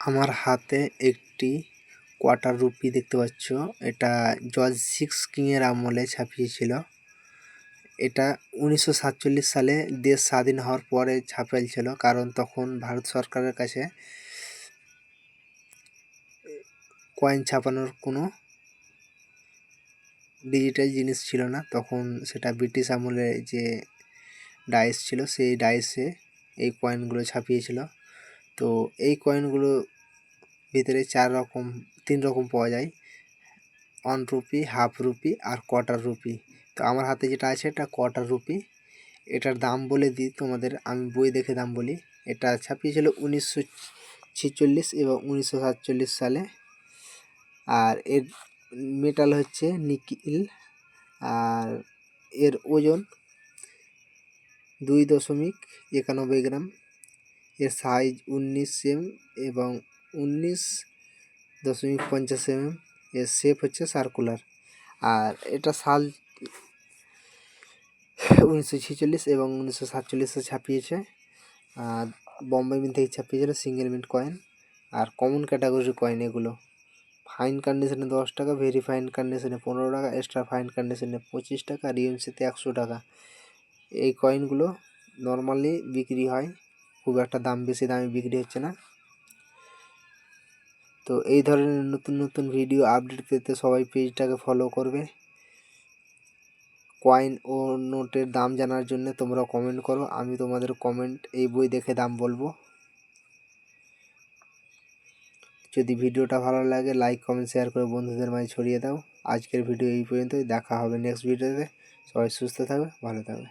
আমার হাতে একটি কোয়ার্টার রুপি দেখতে পাচ্ছ। এটা জর্জ সিক্স কিংয়ের আমলে ছাপিয়েছিল। এটা 1947 সালে দেশ স্বাধীন হওয়ার পরে ছাপিয়েছিল, কারণ তখন ভারত সরকারের কাছে কয়েন ছাপানোর কোনো ডিজিটাল জিনিস ছিল না। তখন সেটা ব্রিটিশ আমলে যে ডাইস ছিল, সেই ডাইসে এই কয়েনগুলো ছাপিয়েছিল। তো এই কয়েনগুলো ভিতরে তিন রকম পাওয়া যায়: 1 রুপি, হাফ রুপি আর কোয়ার্টার রুপি। তো আমার হাতে যেটা আছে এটা কোয়ার্টার রুপি। এটার দাম বলে দিই তোমাদের, আমি বই দেখে দাম বলি। এটা ছাপিয়েছিল 1946 এবং 1947 সালে। আর এর মেটাল হচ্ছে নিকেল। আর এর ওজন 2.91 গ্রাম। এর সাইজ 19 সেম এবং 19.50 mm। এর শেপ হচ্ছে সার্কুলার। আর এটা সাল 1946 এবং 1947 ছাপিয়েছে। আর বম্বে মিন্ট থেকে ছাপিয়েছিল, সিঙ্গেল মিন্ট কয়েন। আর কমন ক্যাটাগরির কয়েন এগুলো। ফাইন কন্ডিশনে 10 টাকা, ভেরি ফাইন কন্ডিশনে 15 টাকা, এক্সট্রা ফাইন কন্ডিশনে 25 টাকা, রিএমসিতে 100 টাকা। এই কয়েনগুলো নর্মালি বিক্রি হয়, খুব একটা বেশি দামে বিক্রি হচ্ছে না। তো এই ধরনের নতুন নতুন ভিডিও আপডেট পেতে সবাই পেজটাকে ফলো করবে। কয়েন ও নোটের দাম জানার জন্য তোমরা কমেন্ট করো, আমি তোমাদের কমেন্ট এই বই দেখে দাম বলবো। যদি ভিডিওটা ভালো লাগে লাইক কমেন্ট শেয়ার করে বন্ধুদের মাঝে ছড়িয়ে দাও। আজকের ভিডিও এই পর্যন্তই, দেখা হবে নেক্সট ভিডিওতে। সবাই সুস্থ থাকবে, ভালো থাকবে।